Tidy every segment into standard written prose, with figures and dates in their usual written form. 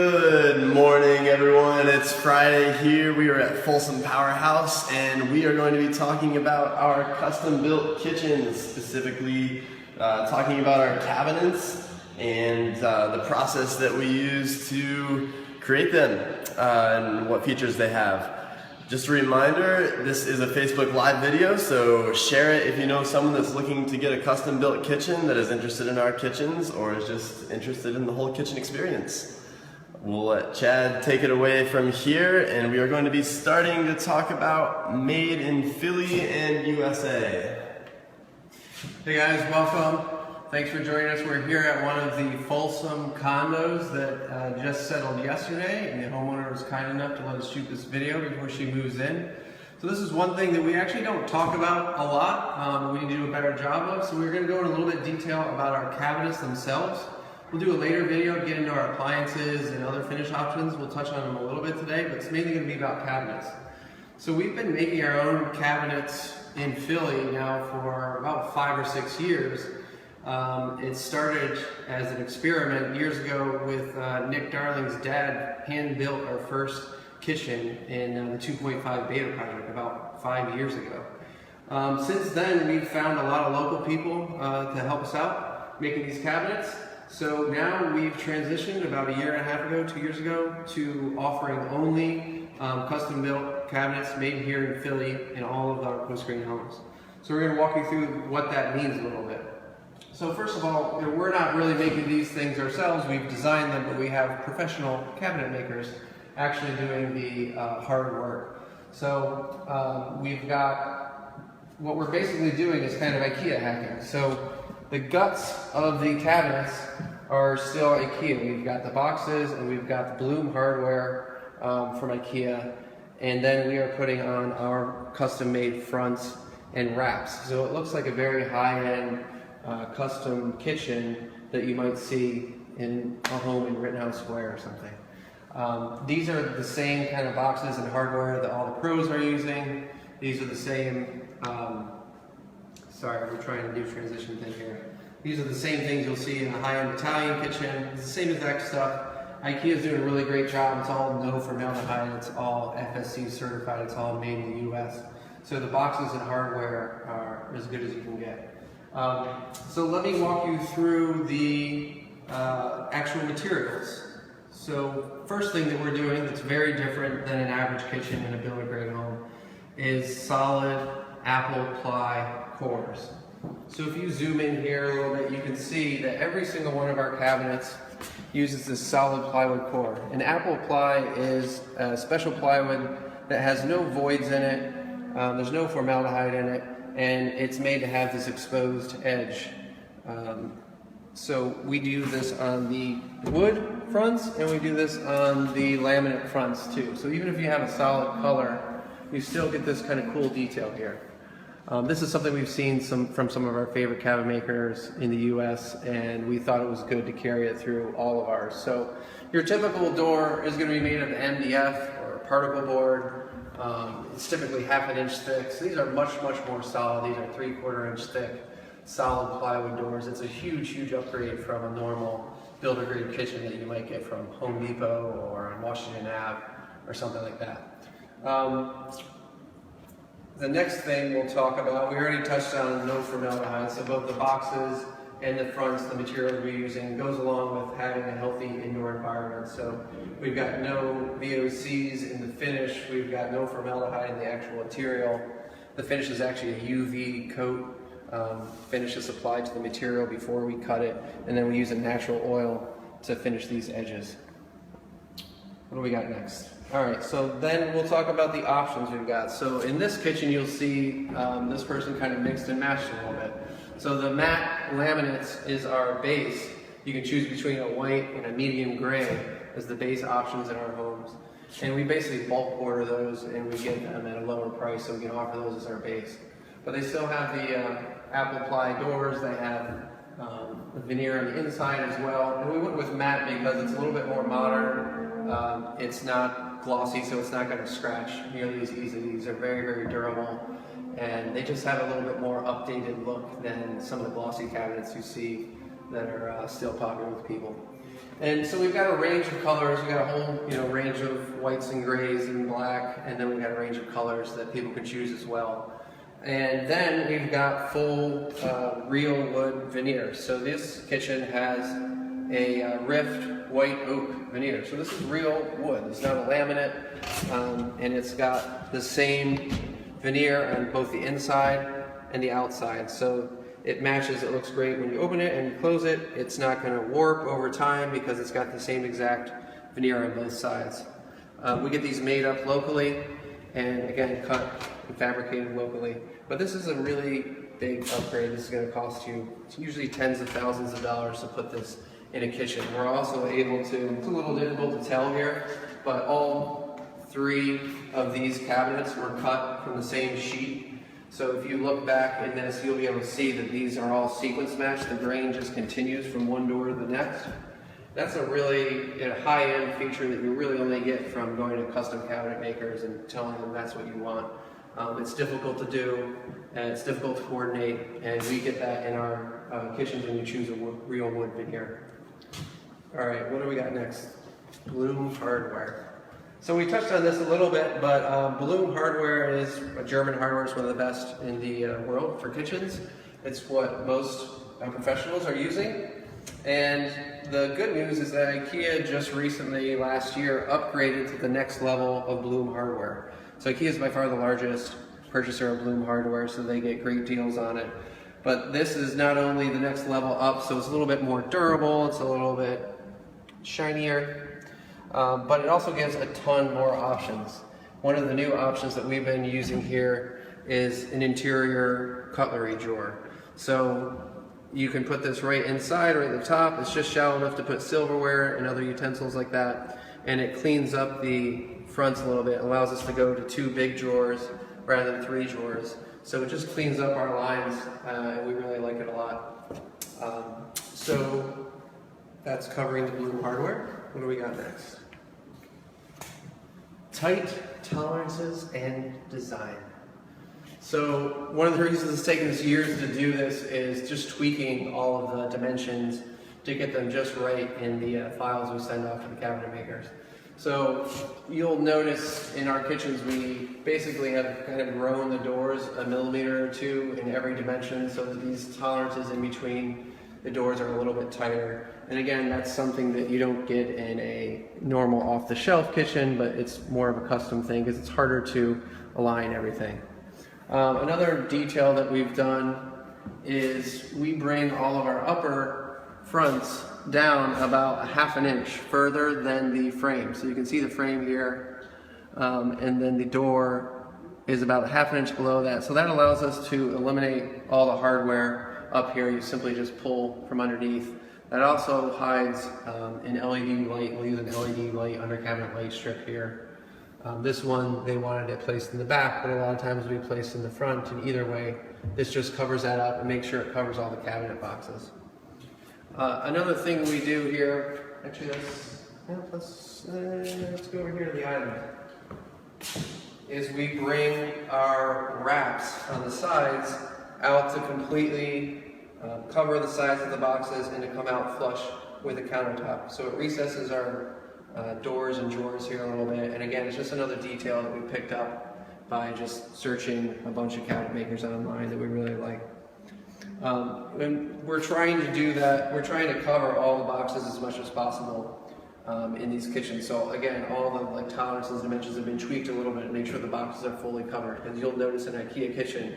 Good morning, everyone. It's Friday here. We are at Folsom Powerhouse, and we are going to be talking about our custom-built kitchens, specifically talking about our cabinets and the process that we use to create them and what features they have. Just a reminder, this is a Facebook Live video, so share it if you know someone that's looking to get a custom-built kitchen that is interested in our kitchens or is just interested in the whole kitchen experience. We'll let Chad take it away from here, and we are going to be starting to talk about made in Philly and USA. Hey guys, welcome. Thanks for joining us. We're here at one of the Folsom condos that just settled yesterday, and the homeowner was kind enough to let us shoot this video before she moves in. So this is one thing that we actually don't talk about a lot, we need to do a better job of, so we're going to go in a little bit detail about our cabinets themselves. We'll do a later video to get into our appliances and other finish options. We'll touch on them a little bit today, but it's mainly going to be about cabinets. So we've been making our own cabinets in Philly now for about 5 or 6 years. It started as an experiment years ago with Nick Darling's dad hand-built our first kitchen in the 2.5 beta project about 5 years ago. Since then, we've found a lot of local people to help us out making these cabinets. So now we've transitioned about 1.5 years ago, 2 years ago, to offering only custom-built cabinets made here in Philly in all of our post-green homes. So we're going to walk you through what that means a little bit. So first of all, we're not really making these things ourselves. We've designed them, but we have professional cabinet makers actually doing the hard work. So we've got, what we're basically doing is kind of IKEA hacking. So the guts of the cabinets are still IKEA. We've got the boxes and we've got the Blum hardware from IKEA, and then we are putting on our custom-made fronts and wraps. So it looks like a very high-end custom kitchen that you might see in a home in Rittenhouse Square or something. These are the same kind of boxes and hardware that all the pros are using. These are the same, sorry, we're trying to do transition thing here. These are the same things you'll see in a high-end Italian kitchen. It's the same exact stuff. IKEA is doing a really great job. It's all no formaldehyde. It's all FSC certified. It's all made in the US. So the boxes and hardware are as good as you can get. So let me walk you through the actual materials. So first thing that we're doing that's very different than an average kitchen in a builder-grade home is solid apple ply cores. So if you zoom in here a little bit, you can see that every single one of our cabinets uses this solid plywood core. And apple ply is a special plywood that has no voids in it, there's no formaldehyde in it, and it's made to have this exposed edge. So we do this on the wood fronts, and we do this on the laminate fronts too. So even if you have a solid color, you still get this kind of cool detail here. This is something we've seen from some of our favorite cabinet makers in the US, and we thought it was good to carry it through all of ours. So your typical door is going to be made of MDF or particle board. It's typically 1/2 inch thick. So these are much more solid. These are 3/4 inch thick solid plywood doors. It's a huge upgrade from a normal builder grade kitchen that you might get from Home Depot or on Washington Ave or something like that. The next thing we'll talk about, we already touched on no formaldehyde, so both the boxes and the fronts, the material we're using goes along with having a healthy indoor environment. So we've got no VOCs in the finish, we've got no formaldehyde in the actual material. The finish is actually a UV coat. Finish is applied to the material before we cut it, and then we use a natural oil to finish these edges. What do we got next? All right, so then we'll talk about the options we've got. So in this kitchen, you'll see this person kind of mixed and matched a little bit. So the matte laminates is our base. You can choose between a white and a medium gray as the base options in our homes. And we basically bulk order those, and we get them at a lower price, so we can offer those as our base. But they still have the apple ply doors. They have the veneer on the inside as well. And we went with matte because it's a little bit more modern. It's not glossy, so it's not going to scratch nearly as easily. These are very durable, and they just have a little bit more updated look than some of the glossy cabinets you see that are still popular with people. And so we've got a range of colors. We've got a whole range of whites and grays and black, and then we've got a range of colors that people can choose as well. And then we've got full real wood veneer. So this kitchen has a rift white oak veneer. So this is real wood. It's not a laminate, and it's got the same veneer on both the inside and the outside. So it matches, it looks great when you open it and you close it. It's not going to warp over time because it's got the same exact veneer on both sides. We get these made up locally and again cut and fabricated locally. But this is a really big upgrade. This is going to cost you usually tens of thousands of dollars to put this in a kitchen. We're also able to, it's a little difficult to tell here, but all 3 of these cabinets were cut from the same sheet. So if you look back in this, you'll be able to see that these are all sequence matched. The grain just continues from one door to the next. That's a really high-end feature that you really only get from going to custom cabinet makers and telling them that's what you want. It's difficult to do, and it's difficult to coordinate, and we get that in our kitchens when you choose a real wood veneer. All right, what do we got next? Blum hardware. So we touched on this a little bit, but Blum hardware is a German hardware. It's one of the best in the world for kitchens. It's what most professionals are using. And the good news is that IKEA just recently, last year, upgraded to the next level of Blum hardware. So IKEA is by far the largest purchaser of Blum hardware, so they get great deals on it. But this is not only the next level up, so it's a little bit more durable, it's a little bit shinier, but it also gives a ton more options. One of the new options that we've been using here is an interior cutlery drawer. So you can put this right inside, right at the top. It's just shallow enough to put silverware and other utensils like that, and it cleans up the fronts a little bit. It allows us to go to 2 big drawers rather than 3 drawers. So it just cleans up our lines, and we really like it a lot. So that's covering the Blum hardware. What do we got next? Tight tolerances and design. So one of the reasons it's taken us years to do this is just tweaking all of the dimensions to get them just right in the files we send off to the cabinet makers. So you'll notice in our kitchens we basically have kind of grown the doors a millimeter or 2 in every dimension so that these tolerances in between the doors are a little bit tighter. And again, that's something that you don't get in a normal off-the-shelf kitchen, but it's more of a custom thing because it's harder to align everything. Another detail that we've done is we bring all of our upper fronts down about 1/2 inch further than the frame. So you can see the frame here, and then the door is about 1/2 inch below that. So that allows us to eliminate all the hardware up here. You simply just pull from underneath. That also hides an LED light. We'll use an LED light under cabinet light strip here. This one, they wanted it placed in the back, but a lot of times we place in the front, and either way, this just covers that up and makes sure it covers all the cabinet boxes. Another thing we do here, actually let's go over here to the island, is we bring our wraps on the sides out to completely cover the sides of the boxes and to come out flush with the countertop. So it recesses our doors and drawers here a little bit, and again, it's just another detail that we picked up by just searching a bunch of cabinet makers online that we really like. And we're trying to do that. We're trying to cover all the boxes as much as possible in these kitchens. So again, all the tolerances and dimensions have been tweaked a little bit to make sure the boxes are fully covered. Because you'll notice in an IKEA kitchen,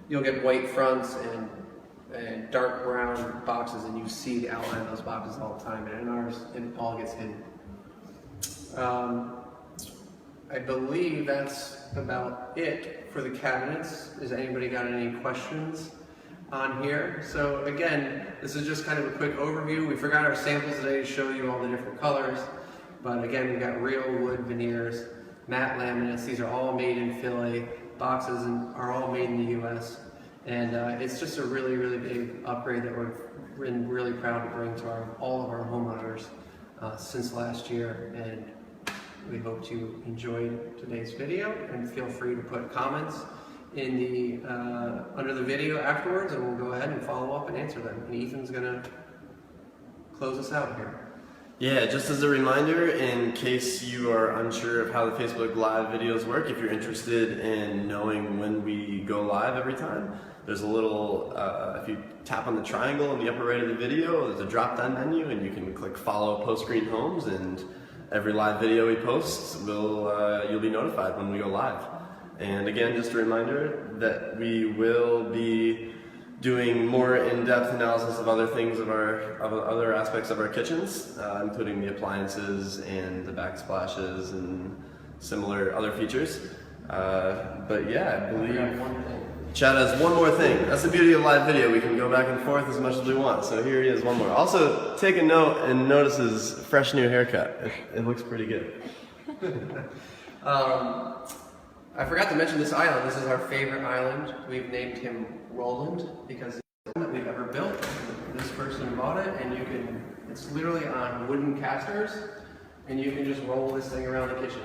you'll get white fronts and dark brown boxes, and you see the outline of those boxes all the time. And in ours, it all gets hidden. I believe that's about it for the cabinets. Has anybody got any questions on here? So again, this is just kind of a quick overview. We forgot our samples today to show you all the different colors, but again, we've got real wood veneers, matte laminates. These are all made in Philly. Boxes are all made in the US, and it's just a really, really big upgrade that we've been really proud to bring to all of our homeowners since last year. And we hope you enjoyed today's video, and feel free to put comments in the under the video afterwards, and we'll go ahead and follow up and answer them. And Ethan's gonna close us out here. Yeah, just as a reminder, in case you are unsure of how the Facebook Live videos work, if you're interested in knowing when we go live every time, there's a little, if you tap on the triangle in the upper right of the video, there's a drop-down menu and you can click follow Post Screen Homes, and every live video we post, you'll be notified when we go live. And again, just a reminder that we will be doing more in-depth analysis of other things of other aspects of our kitchens, including the appliances and the backsplashes and similar other features. But yeah, I believe Chad has one more thing. That's the beauty of live video. We can go back and forth as much as we want. So here he is, one more. Also, take a note and notice his fresh new haircut. It looks pretty good. I forgot to mention this island. This is our favorite island. We've named him Roland because it's the one that we've ever built. This person bought it, and it's literally on wooden casters, and you can just roll this thing around the kitchen.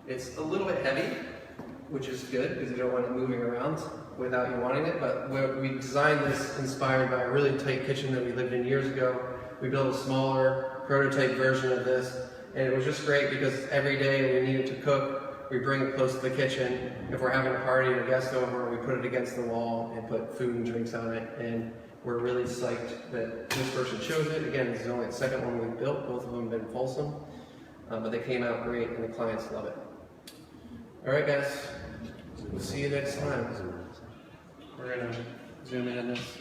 It's a little bit heavy, which is good because you don't want it moving around without you wanting it, but we designed this inspired by a really tight kitchen that we lived in years ago. We built a smaller prototype version of this, and it was just great because every day we needed to cook, we bring it close to the kitchen. If we're having a party or a guest over, we put it against the wall and put food and drinks on it. And we're really psyched that this person chose it. Again, this is only the second one we've built. Both of them have been Folsom, but they came out great and the clients love it. All right, guys, we'll see you next time. We're gonna zoom in on this.